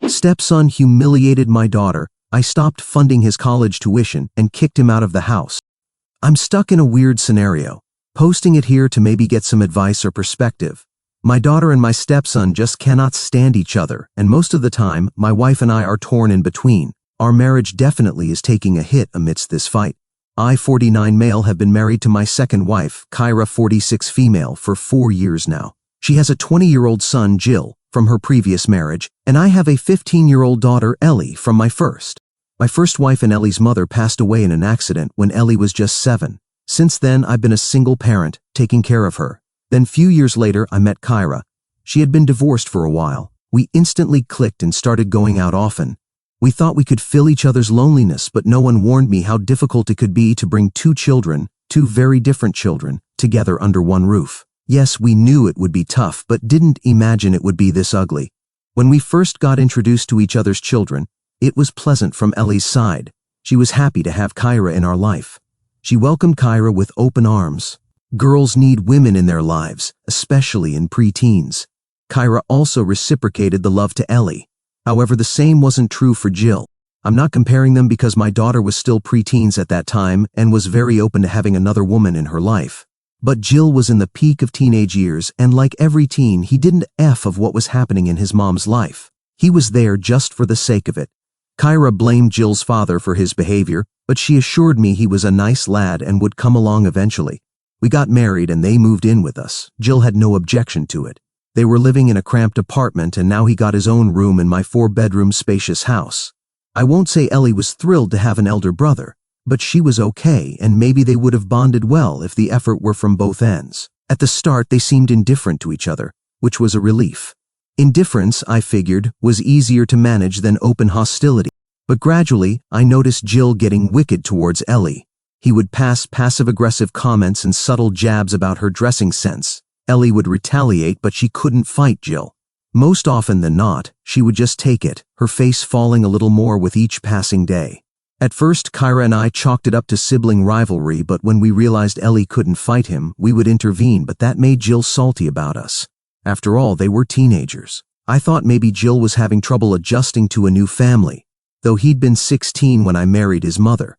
Stepson humiliated my daughter. I stopped funding his college tuition and kicked him out of the house. I'm stuck in a weird scenario. Posting it here to maybe get some advice or perspective. My daughter and my stepson just cannot stand each other, and most of the time, my wife and I are torn in between. Our marriage definitely is taking a hit amidst this fight. I, 49 male, have been married to my second wife, Kyra, 46 female, for 4 years now. She has a 20-year-old son, Jill, from her previous marriage, and I have a 15-year-old daughter, Ellie, from my first. My first wife and Ellie's mother passed away in an accident when Ellie was just 7. Since then, I've been a single parent, taking care of her. Then few years later, I met Kyra. She had been divorced for a while. We instantly clicked and started going out often. We thought we could fill each other's loneliness, but no one warned me how difficult it could be to bring 2 children, 2 very different children, together under one roof. Yes, we knew it would be tough, but didn't imagine it would be this ugly. When we first got introduced to each other's children, it was pleasant from Ellie's side. She was happy to have Kyra in our life. She welcomed Kyra with open arms. Girls need women in their lives, especially in pre-teens. Kyra also reciprocated the love to Ellie. However, the same wasn't true for Jill. I'm not comparing them because my daughter was still pre-teens at that time and was very open to having another woman in her life. But Jill was in the peak of teenage years, and like every teen, he didn't F of what was happening in his mom's life. He was there just for the sake of it. Kyra blamed Jill's father for his behavior, but she assured me he was a nice lad and would come along eventually. We got married and they moved in with us. Jill had no objection to it. They were living in a cramped apartment, and now he got his own room in my 4-bedroom spacious house. I won't say Ellie was thrilled to have an elder brother, but she was okay, and maybe they would have bonded well if the effort were from both ends. At the start, they seemed indifferent to each other, which was a relief. Indifference, I figured, was easier to manage than open hostility. But gradually, I noticed Jill getting wicked towards Ellie. He would pass passive-aggressive comments and subtle jabs about her dressing sense. Ellie would retaliate, but she couldn't fight Jill. Most often than not, she would just take it, her face falling a little more with each passing day. At first, Kyra and I chalked it up to sibling rivalry, but when we realized Ellie couldn't fight him, we would intervene, but that made Jill salty about us. After all, they were teenagers. I thought maybe Jill was having trouble adjusting to a new family, though he'd been 16 when I married his mother.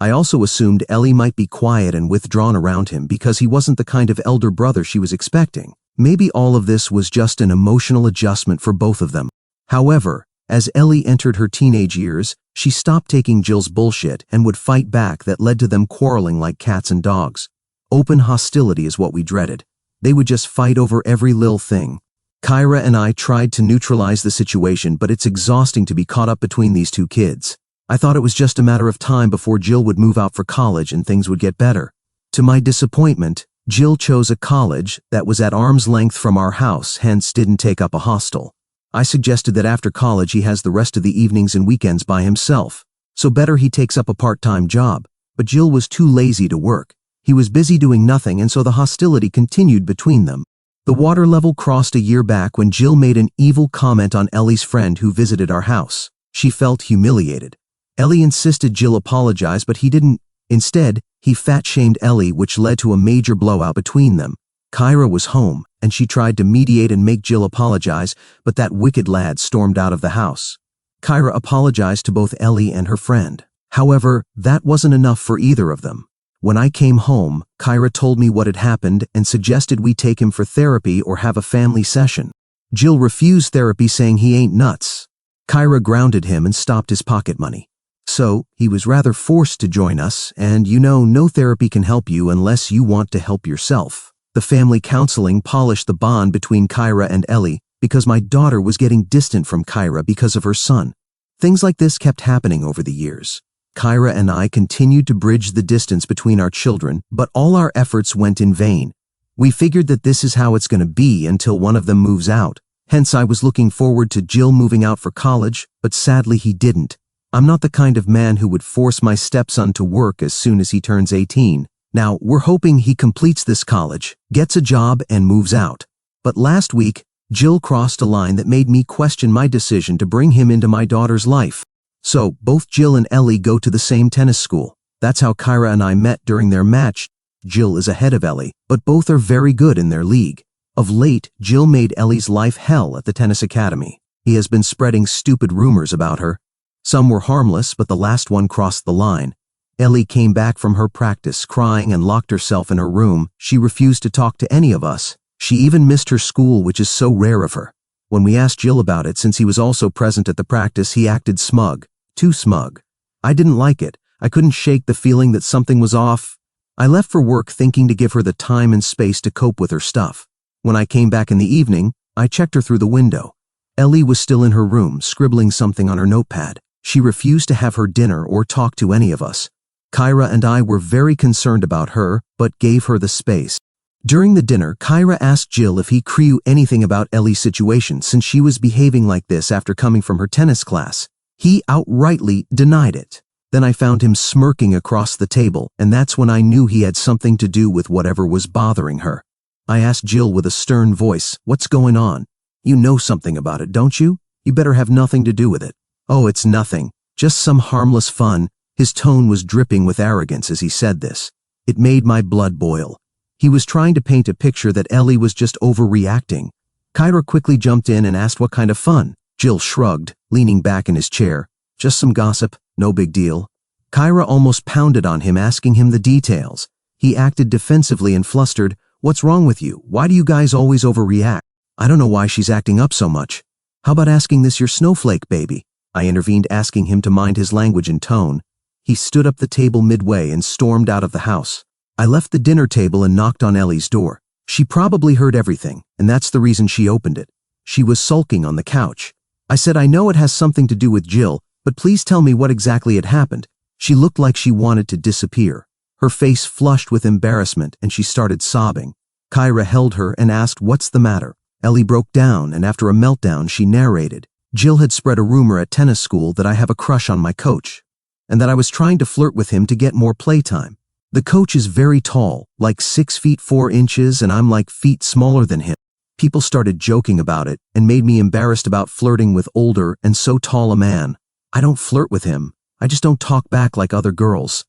I also assumed Ellie might be quiet and withdrawn around him because he wasn't the kind of elder brother she was expecting. Maybe all of this was just an emotional adjustment for both of them. However, as Ellie entered her teenage years, she stopped taking Jill's bullshit and would fight back. That led to them quarreling like cats and dogs. Open hostility is what we dreaded. They would just fight over every little thing. Kyra and I tried to neutralize the situation, but it's exhausting to be caught up between these 2 kids. I thought it was just a matter of time before Jill would move out for college and things would get better. To my disappointment, Jill chose a college that was at arm's length from our house, hence didn't take up a hostel. I suggested that after college he has the rest of the evenings and weekends by himself, so better he takes up a part-time job, but Jill was too lazy to work. He was busy doing nothing, and so the hostility continued between them. The water level crossed a year back when Jill made an evil comment on Ellie's friend who visited our house. She felt humiliated. Ellie insisted Jill apologize, but he didn't. Instead, he fat-shamed Ellie, which led to a major blowout between them. Kyra was home, and she tried to mediate and make Jill apologize, but that wicked lad stormed out of the house. Kyra apologized to both Ellie and her friend. However, that wasn't enough for either of them. When I came home, Kyra told me what had happened and suggested we take him for therapy or have a family session. Jill refused therapy, saying he ain't nuts. Kyra grounded him and stopped his pocket money. So, he was rather forced to join us, and no therapy can help you unless you want to help yourself. The family counseling polished the bond between Kyra and Ellie because my daughter was getting distant from Kyra because of her son. Things like this kept happening over the years. Kyra and I continued to bridge the distance between our children, but all our efforts went in vain. We figured that this is how it's going to be until one of them moves out. Hence, I was looking forward to Jill moving out for college, but sadly he didn't. I'm not the kind of man who would force my stepson to work as soon as he turns 18. Now, we're hoping he completes this college, gets a job, and moves out. But last week, Jill crossed a line that made me question my decision to bring him into my daughter's life. So, both Jill and Ellie go to the same tennis school. That's how Kyra and I met during their match. Jill is ahead of Ellie, but both are very good in their league. Of late, Jill made Ellie's life hell at the tennis academy. He has been spreading stupid rumors about her. Some were harmless, but the last one crossed the line. Ellie came back from her practice crying and locked herself in her room. She refused to talk to any of us. She even missed her school, which is so rare of her. When we asked Jill about it, since he was also present at the practice, he acted smug. Too smug. I didn't like it. I couldn't shake the feeling that something was off. I left for work thinking to give her the time and space to cope with her stuff. When I came back in the evening, I checked her through the window. Ellie was still in her room, scribbling something on her notepad. She refused to have her dinner or talk to any of us. Kyra and I were very concerned about her, but gave her the space. During the dinner, Kyra asked Jill if he knew anything about Ellie's situation since she was behaving like this after coming from her tennis class. He outrightly denied it. Then I found him smirking across the table, and that's when I knew he had something to do with whatever was bothering her. I asked Jill with a stern voice, "What's going on? You know something about it, don't you? You better have nothing to do with it." "Oh, it's nothing. Just some harmless fun." His tone was dripping with arrogance as he said this. It made my blood boil. He was trying to paint a picture that Ellie was just overreacting. Kyra quickly jumped in and asked what kind of fun. Jill shrugged, leaning back in his chair. "Just some gossip, no big deal." Kyra almost pounded on him, asking him the details. He acted defensively and flustered. "What's wrong with you? Why do you guys always overreact? I don't know why she's acting up so much. How about asking this your snowflake baby?" I intervened, asking him to mind his language and tone. He stood up the table midway and stormed out of the house. I left the dinner table and knocked on Ellie's door. She probably heard everything, and that's the reason she opened it. She was sulking on the couch. I said, "I know it has something to do with Jill, but please tell me what exactly had happened." She looked like she wanted to disappear. Her face flushed with embarrassment, and she started sobbing. Kyra held her and asked, "What's the matter?" Ellie broke down, and after a meltdown, she narrated. Jill had spread a rumor at tennis school that I have a crush on my coach, and that I was trying to flirt with him to get more playtime. The coach is very tall, like 6 feet 4 inches, and I'm like feet smaller than him. People started joking about it and made me embarrassed about flirting with older and so tall a man. I don't flirt with him. I just don't talk back like other girls.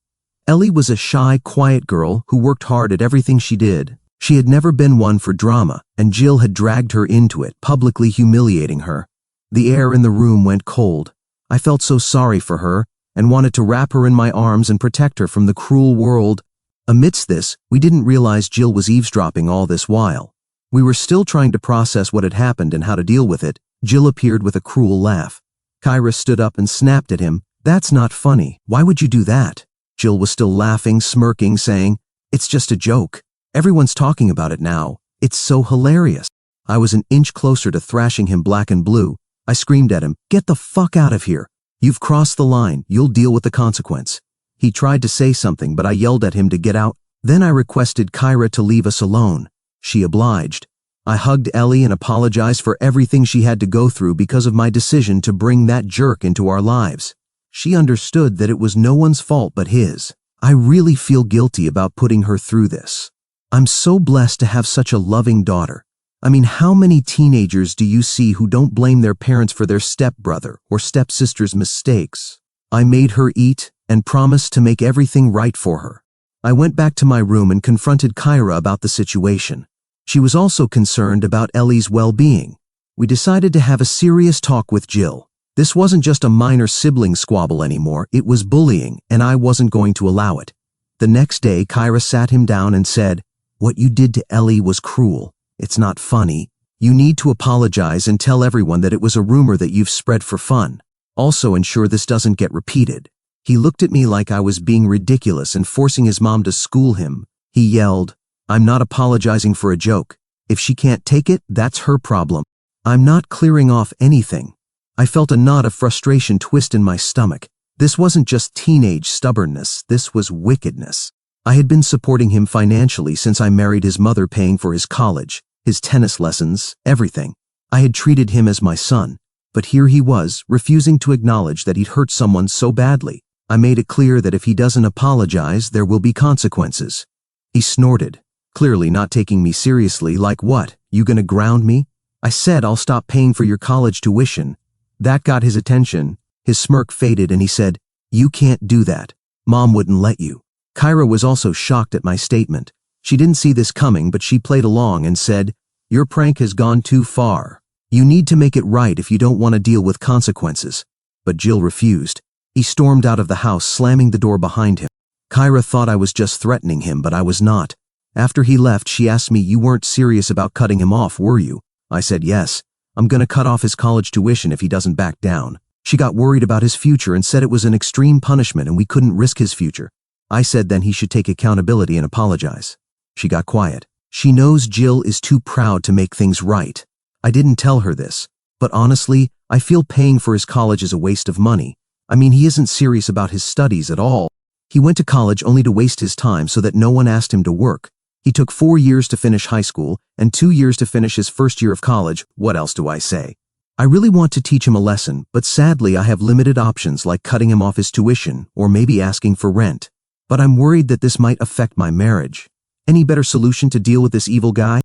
Ellie was a shy, quiet girl who worked hard at everything she did. She had never been one for drama, and Jill had dragged her into it, publicly humiliating her. The air in the room went cold. I felt so sorry for her and wanted to wrap her in my arms and protect her from the cruel world. Amidst this, we didn't realize Jill was eavesdropping all this while. We were still trying to process what had happened and how to deal with it. Jill appeared with a cruel laugh. Kyra stood up and snapped at him. "That's not funny. Why would you do that?" Jill was still laughing, smirking, saying, "It's just a joke. Everyone's talking about it now. It's so hilarious." I was an inch closer to thrashing him black and blue. I screamed at him, "Get the fuck out of here. You've crossed the line. You'll deal with the consequence." He tried to say something, but I yelled at him to get out. Then I requested Kyra to leave us alone. She obliged. I hugged Ellie and apologized for everything she had to go through because of my decision to bring that jerk into our lives. She understood that it was no one's fault but his. I really feel guilty about putting her through this. I'm so blessed to have such a loving daughter. I mean, how many teenagers do you see who don't blame their parents for their stepbrother or stepsister's mistakes? I made her eat and promised to make everything right for her. I went back to my room and confronted Kyra about the situation. She was also concerned about Ellie's well-being. We decided to have a serious talk with Jill. This wasn't just a minor sibling squabble anymore, it was bullying, and I wasn't going to allow it. The next day, Kyra sat him down and said, "What you did to Ellie was cruel. It's not funny. You need to apologize and tell everyone that it was a rumor that you've spread for fun. Also ensure this doesn't get repeated." He looked at me like I was being ridiculous and forcing his mom to school him. He yelled, "I'm not apologizing for a joke. If she can't take it, that's her problem. I'm not clearing off anything." I felt a knot of frustration twist in my stomach. This wasn't just teenage stubbornness, this was wickedness. I had been supporting him financially since I married his mother, paying for his college, his tennis lessons, everything. I had treated him as my son, but here he was, refusing to acknowledge that he'd hurt someone so badly. I made it clear that if he doesn't apologize, there will be consequences. He snorted, clearly not taking me seriously. "Like what? You gonna ground me?" I said, "I'll stop paying for your college tuition." That got his attention. His smirk faded and he said, "You can't do that. Mom wouldn't let you." Kyra was also shocked at my statement. She didn't see this coming, but she played along and said, "Your prank has gone too far. You need to make it right if you don't want to deal with consequences. But Jill refused. He stormed out of the house, slamming the door behind him. Kyra thought I was just threatening him, but I was not. After he left, she asked me, "You weren't serious about cutting him off, were you?" I said, "Yes. I'm gonna cut off his college tuition if he doesn't back down." She got worried about his future and said it was an extreme punishment and we couldn't risk his future. I said then he should take accountability and apologize. She got quiet. She knows Jill is too proud to make things right. I didn't tell her this, but honestly, I feel paying for his college is a waste of money. I mean, he isn't serious about his studies at all. He went to college only to waste his time so that no one asked him to work. He took 4 years to finish high school and 2 years to finish his first year of college. What else do I say? I really want to teach him a lesson, but sadly I have limited options like cutting him off his tuition or maybe asking for rent. But I'm worried that this might affect my marriage. Any better solution to deal with this evil guy?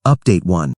Update 1.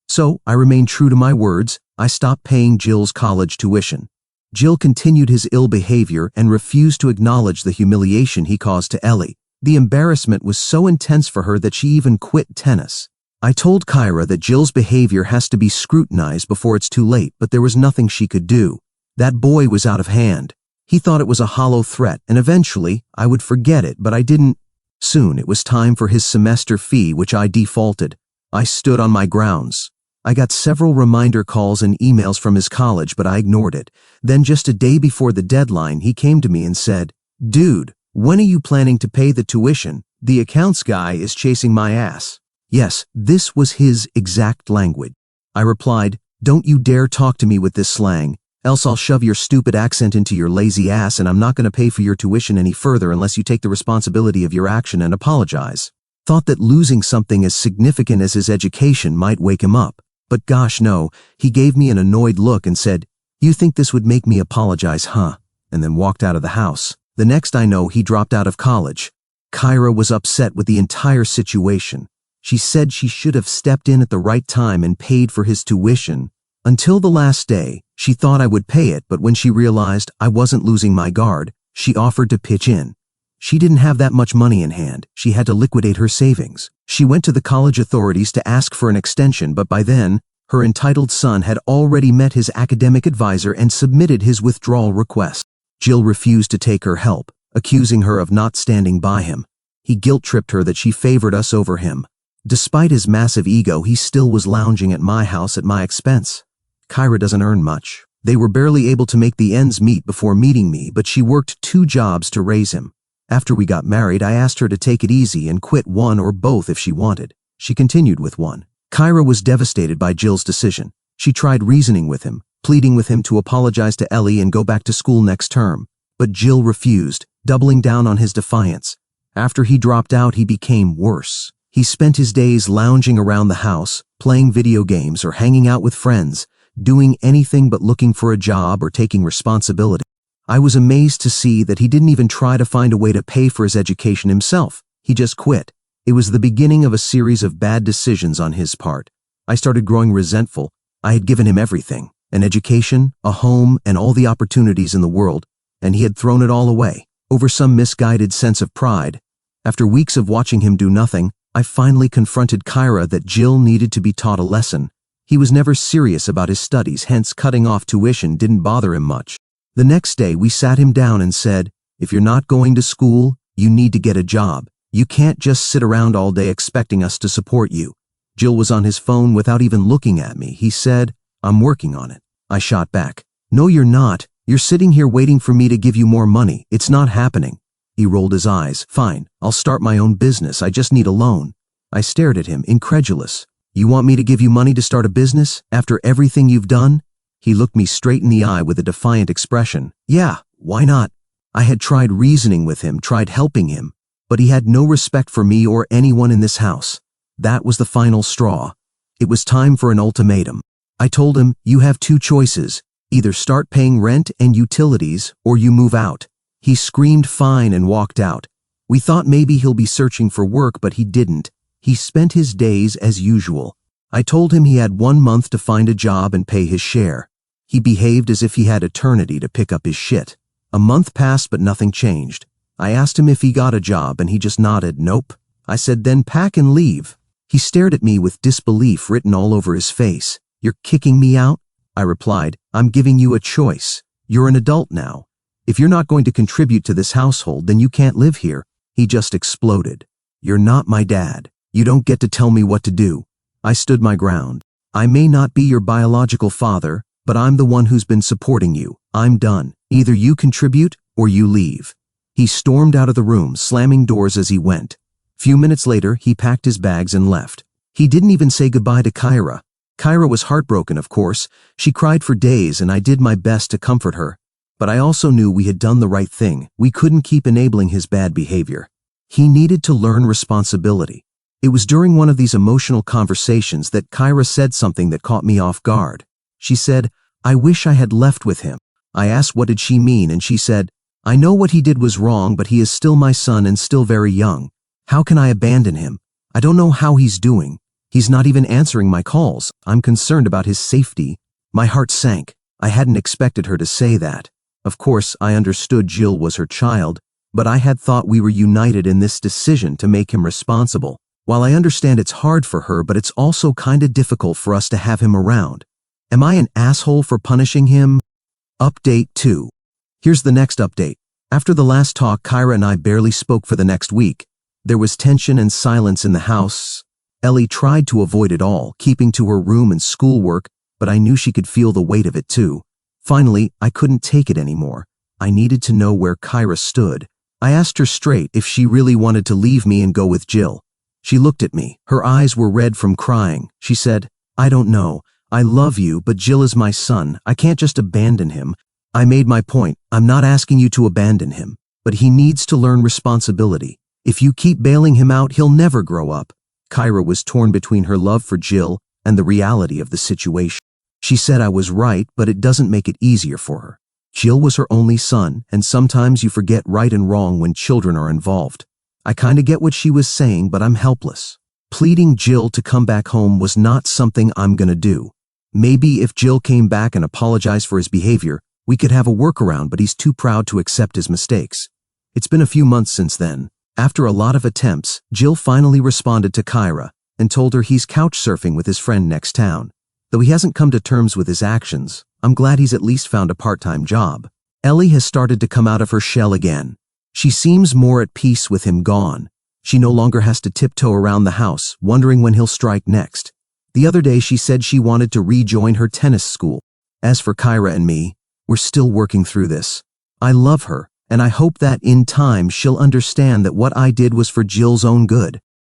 So, I remained true to my words. I stopped paying Jill's college tuition. Jill continued his ill behavior and refused to acknowledge the humiliation he caused to Ellie. The embarrassment was so intense for her that she even quit tennis. I told Kyra that Jill's behavior has to be scrutinized before it's too late, but there was nothing she could do. That boy was out of hand. He thought it was a hollow threat, and eventually I would forget it, but I didn't. Soon it was time for his semester fee, which I defaulted. I stood on my grounds. I got several reminder calls and emails from his college, but I ignored it. Then just a day before the deadline, he came to me and said, "Dude, when are you planning to pay the tuition? The accounts guy is chasing my ass." Yes, this was his exact language. I replied, "Don't you dare talk to me with this slang, else I'll shove your stupid accent into your lazy ass and I'm not going to pay for your tuition any further unless you take the responsibility of your action and apologize." Thought that losing something as significant as his education might wake him up. But gosh no, he gave me an annoyed look and said, "You think this would make me apologize, huh?" and then walked out of the house. The next I know, he dropped out of college. Kyra was upset with the entire situation. She said she should have stepped in at the right time and paid for his tuition. Until the last day, she thought I would pay it, but when she realized I wasn't losing my guard, she offered to pitch in. She didn't have that much money in hand. She had to liquidate her savings. She went to the college authorities to ask for an extension, but by then, her entitled son had already met his academic advisor and submitted his withdrawal request. Jill refused to take her help, accusing her of not standing by him. He guilt-tripped her that she favored us over him. Despite his massive ego, he still was lounging at my house at my expense. Kyra doesn't earn much. They were barely able to make the ends meet before meeting me, but she worked 2 jobs to raise him. After we got married, I asked her to take it easy and quit one or both if she wanted. She continued with one. Kyra was devastated by Jill's decision. She tried reasoning with him, pleading with him to apologize to Ellie and go back to school next term. But Jill refused, doubling down on his defiance. After he dropped out, he became worse. He spent his days lounging around the house, playing video games or hanging out with friends, doing anything but looking for a job or taking responsibility. I was amazed to see that he didn't even try to find a way to pay for his education himself. He just quit. It was the beginning of a series of bad decisions on his part. I started growing resentful. I had given him everything, an education, a home, and all the opportunities in the world, and he had thrown it all away, over some misguided sense of pride. After weeks of watching him do nothing, I finally confronted Kyra that Jill needed to be taught a lesson. He was never serious about his studies, hence cutting off tuition didn't bother him much. The next day, we sat him down and said, "If you're not going to school, you need to get a job. You can't just sit around all day expecting us to support you." Jill was on his phone without even looking at me. He said, "I'm working on it." I shot back, "No, you're not. You're sitting here waiting for me to give you more money. It's not happening." He rolled his eyes. "Fine, I'll start my own business. I just need a loan." I stared at him, incredulous. "You want me to give you money to start a business after everything you've done?" He looked me straight in the eye with a defiant expression. "Yeah, why not?" I had tried reasoning with him, tried helping him, but he had no respect for me or anyone in this house. That was the final straw. It was time for an ultimatum. I told him, "You have 2 choices. Either start paying rent and utilities, or you move out." He screamed fine and walked out. We thought maybe he'll be searching for work, but he didn't. He spent his days as usual. I told him he had 1 month to find a job and pay his share. He behaved as if he had eternity to pick up his shit. A month passed, but nothing changed. I asked him if he got a job, and he just nodded, "Nope." I said, "Then pack and leave." He stared at me with disbelief written all over his face. "You're kicking me out?" I replied. "I'm giving you a choice. You're an adult now. If you're not going to contribute to this household, then you can't live here." He just exploded. "You're not my dad. You don't get to tell me what to do." I stood my ground. "I may not be your biological father, but I'm the one who's been supporting you. I'm done. Either you contribute or you leave." He stormed out of the room, slamming doors as he went. Few minutes later, he packed his bags and left. He didn't even say goodbye to Kyra. Kyra was heartbroken, of course. She cried for days, and I did my best to comfort her. But I also knew we had done the right thing. We couldn't keep enabling his bad behavior. He needed to learn responsibility. It was during one of these emotional conversations that Kyra said something that caught me off guard. She said, "I wish I had left with him." I asked what did she mean, and she said, "I know what he did was wrong, but he is still my son and still very young. How can I abandon him? I don't know how he's doing. He's not even answering my calls. I'm concerned about his safety." My heart sank. I hadn't expected her to say that. Of course, I understood Jill was her child, but I had thought we were united in this decision to make him responsible. While I understand it's hard for her, but it's also kinda difficult for us to have him around. Am I an asshole for punishing him? Update 2. Here's the next update. After the last talk, Kyra and I barely spoke for the next week. There was tension and silence in the house. Ellie tried to avoid it all, keeping to her room and schoolwork, but I knew she could feel the weight of it too. Finally, I couldn't take it anymore. I needed to know where Kyra stood. I asked her straight if she really wanted to leave me and go with Jill. She looked at me. Her eyes were red from crying. She said, "I don't know. I love you, but Jill is my son. I can't just abandon him." I made my point. "I'm not asking you to abandon him, but he needs to learn responsibility. If you keep bailing him out, he'll never grow up." Kyra was torn between her love for Jill and the reality of the situation. She said I was right, but it doesn't make it easier for her. Jill was her only son, and sometimes you forget right and wrong when children are involved. I kinda get what she was saying, but I'm helpless. Pleading Jill to come back home was not something I'm gonna do. Maybe if Jill came back and apologized for his behavior, we could have a workaround, but he's too proud to accept his mistakes. It's been a few months since then. After a lot of attempts, Jill finally responded to Kyra and told her he's couch surfing with his friend next town. Though he hasn't come to terms with his actions, I'm glad he's at least found a part-time job. Ellie has started to come out of her shell again. She seems more at peace with him gone. She no longer has to tiptoe around the house, wondering when he'll strike next. The other day she said she wanted to rejoin her tennis school. As for Kyra and me, we're still working through this. I love her, and I hope that in time she'll understand that what I did was for Jill's own good.